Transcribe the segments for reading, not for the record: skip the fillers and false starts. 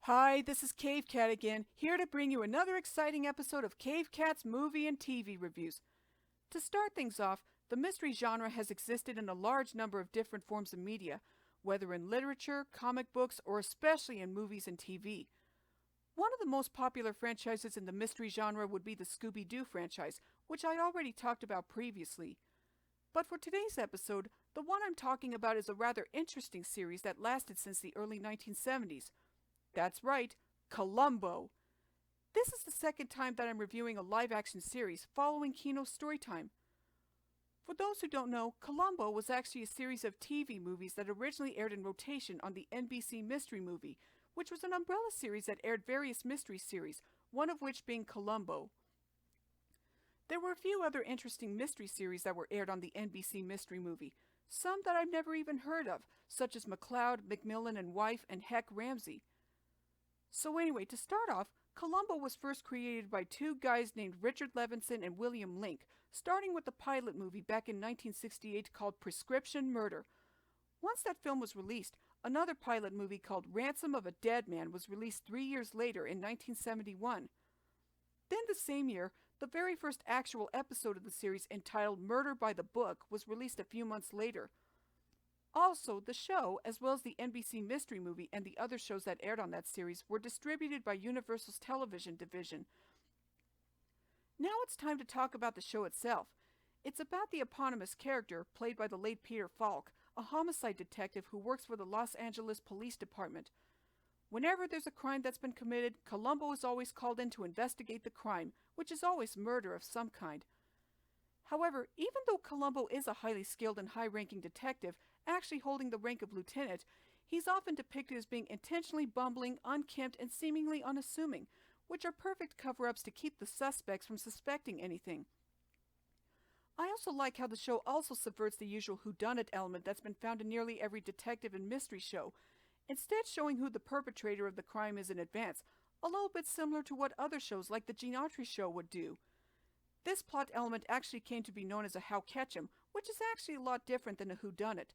Hi, this is Cave Cat again, here to bring you another exciting episode of Cave Cat's movie and TV reviews. To start things off, the mystery genre has existed in a large number of different forms of media, whether in literature, comic books, or especially in movies and TV. One of the most popular franchises in the mystery genre would be the Scooby-Doo franchise, which I already talked about previously. But for today's episode, the one I'm talking about is a rather interesting series that lasted since the early 1970s. That's right, Columbo. This is the second time that I'm reviewing a live-action series following Kino's Storytime. For those who don't know, Columbo was actually a series of TV movies that originally aired in rotation on the NBC Mystery Movie, which was an umbrella series that aired various mystery series, one of which being Columbo. There were a few other interesting mystery series that were aired on the NBC Mystery Movie, some that I've never even heard of, such as McCloud, McMillan and Wife, and Heck Ramsey. So anyway, to start off, Columbo was first created by two guys named Richard Levinson and William Link, starting with the pilot movie back in 1968 called Prescription Murder. Once that film was released, another pilot movie called Ransom of a Dead Man was released 3 years later in 1971. Then the same year, the very first actual episode of the series entitled Murder by the Book was released a few months later. Also, the show, as well as the NBC Mystery Movie and the other shows that aired on that series, were distributed by Universal's television division. Now it's time to talk about the show itself. It's about the eponymous character, played by the late Peter Falk, a homicide detective who works for the Los Angeles Police Department. Whenever there's a crime that's been committed, Columbo is always called in to investigate the crime, which is always murder of some kind. However, even though Columbo is a highly skilled and high-ranking detective, actually holding the rank of lieutenant, he's often depicted as being intentionally bumbling, unkempt, and seemingly unassuming, which are perfect cover-ups to keep the suspects from suspecting anything. I also like how the show also subverts the usual whodunit element that's been found in nearly every detective and mystery show, instead showing who the perpetrator of the crime is in advance, a little bit similar to what other shows like the Gene Autry Show would do. This plot element actually came to be known as a how catch 'em, which is actually a lot different than a whodunit.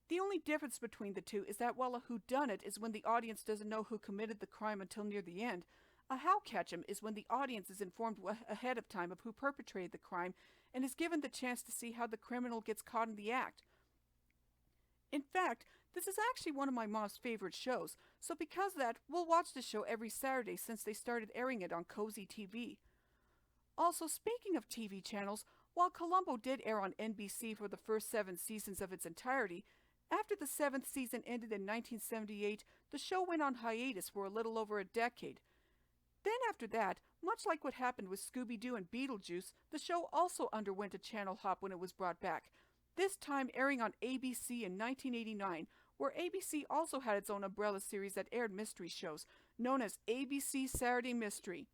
The only difference between the two is that while a whodunit is when the audience doesn't know who committed the crime until near the end, a how catch 'em is when the audience is informed ahead of time of who perpetrated the crime and is given the chance to see how the criminal gets caught in the act. In fact, this is actually one of my mom's favorite shows, so because of that, we'll watch the show every Saturday since they started airing it on Cozy TV. Also, speaking of TV channels, while Columbo did air on NBC for the first 7 seasons of its entirety, after the 7th season ended in 1978, the show went on hiatus for a little over a decade. Then after that, much like what happened with Scooby-Doo and Beetlejuice, the show also underwent a channel hop when it was brought back, this time airing on ABC in 1989, where ABC also had its own umbrella series that aired mystery shows, known as ABC Saturday Mystery.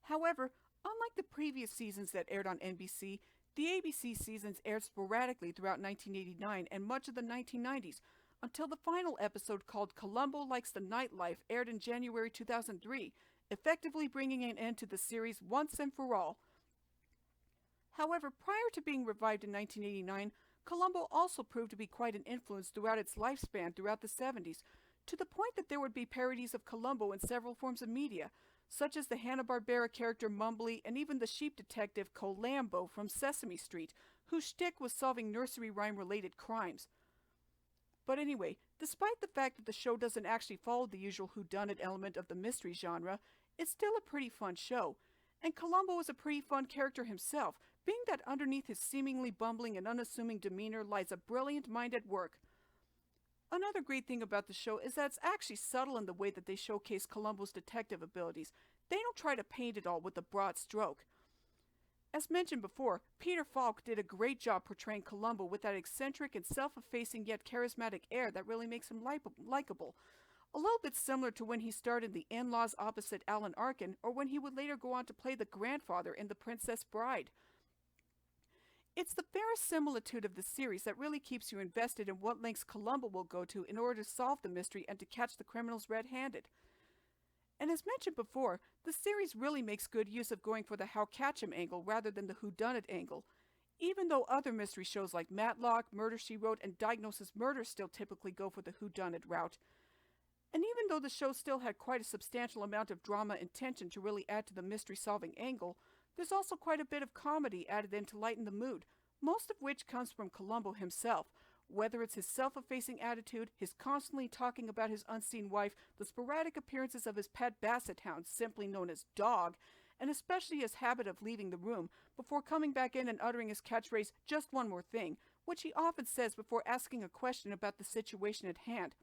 However, unlike the previous seasons that aired on NBC, the ABC seasons aired sporadically throughout 1989 and much of the 1990s, until the final episode called Columbo Likes the Nightlife aired in January 2003, effectively bringing an end to the series once and for all. However, prior to being revived in 1989, Columbo also proved to be quite an influence throughout its lifespan throughout the 70s, to the point that there would be parodies of Columbo in several forms of media, such as the Hanna-Barbera character Mumbly and even the sheep detective Columbo from Sesame Street, whose shtick was solving nursery rhyme-related crimes. But anyway, despite the fact that the show doesn't actually follow the usual whodunit element of the mystery genre, it's still a pretty fun show. And Columbo is a pretty fun character himself, being that underneath his seemingly bumbling and unassuming demeanor lies a brilliant mind at work. Another great thing about the show is that it's actually subtle in the way that they showcase Columbo's detective abilities. They don't try to paint it all with a broad stroke. As mentioned before, Peter Falk did a great job portraying Columbo with that eccentric and self-effacing yet charismatic air that really makes him likable. A little bit similar to when he starred in The In-Laws opposite Alan Arkin, or when he would later go on to play the grandfather in The Princess Bride. It's the verisimilitude of the series that really keeps you invested in what lengths Columbo will go to in order to solve the mystery and to catch the criminals red-handed. And as mentioned before, the series really makes good use of going for the how catch 'em angle rather than the whodunit angle, even though other mystery shows like Matlock, Murder, She Wrote, and Diagnosis Murder still typically go for the whodunit route. And even though the show still had quite a substantial amount of drama and tension to really add to the mystery-solving angle, there's also quite a bit of comedy added in to lighten the mood, most of which comes from Columbo himself, whether it's his self-effacing attitude, his constantly talking about his unseen wife, the sporadic appearances of his pet basset hound, simply known as Dog, and especially his habit of leaving the room before coming back in and uttering his catchphrase, "Just one more thing," which he often says before asking a question about the situation at hand.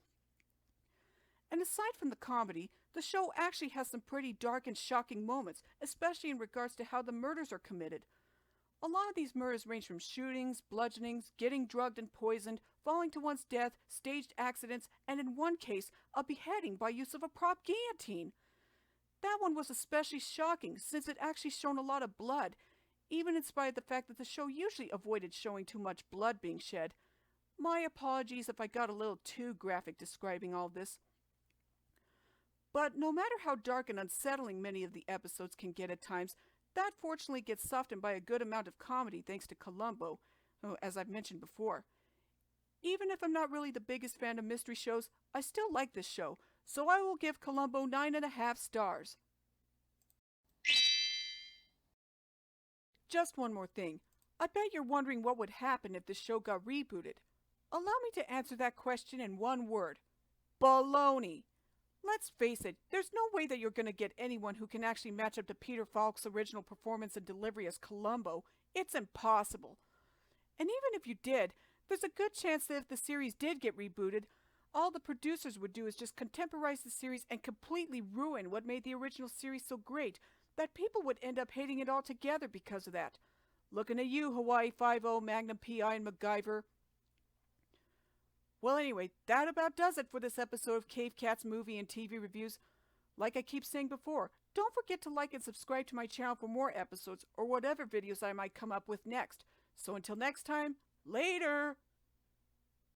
And aside from the comedy, the show actually has some pretty dark and shocking moments, especially in regards to how the murders are committed. A lot of these murders range from shootings, bludgeonings, getting drugged and poisoned, falling to one's death, staged accidents, and in one case, a beheading by use of a prop guillotine. That one was especially shocking since it actually shone a lot of blood, even in spite of the fact that the show usually avoided showing too much blood being shed. My apologies if I got a little too graphic describing all this. But no matter how dark and unsettling many of the episodes can get at times, that fortunately gets softened by a good amount of comedy thanks to Columbo, as I've mentioned before. Even if I'm not really the biggest fan of mystery shows, I still like this show, so I will give Columbo 9.5 stars. Just one more thing. I bet you're wondering what would happen if the show got rebooted. Allow me to answer that question in one word. Baloney! Let's face it, there's no way that you're going to get anyone who can actually match up to Peter Falk's original performance and delivery as Columbo. It's impossible. And even if you did, there's a good chance that if the series did get rebooted, all the producers would do is just contemporize the series and completely ruin what made the original series so great, that people would end up hating it altogether because of that. Looking at you, Hawaii Five-0, Magnum P.I., and MacGyver. Well, anyway, that about does it for this episode of Cave Cat's movie and TV reviews. Like I keep saying before, don't forget to like and subscribe to my channel for more episodes or whatever videos I might come up with next. So until next time, later!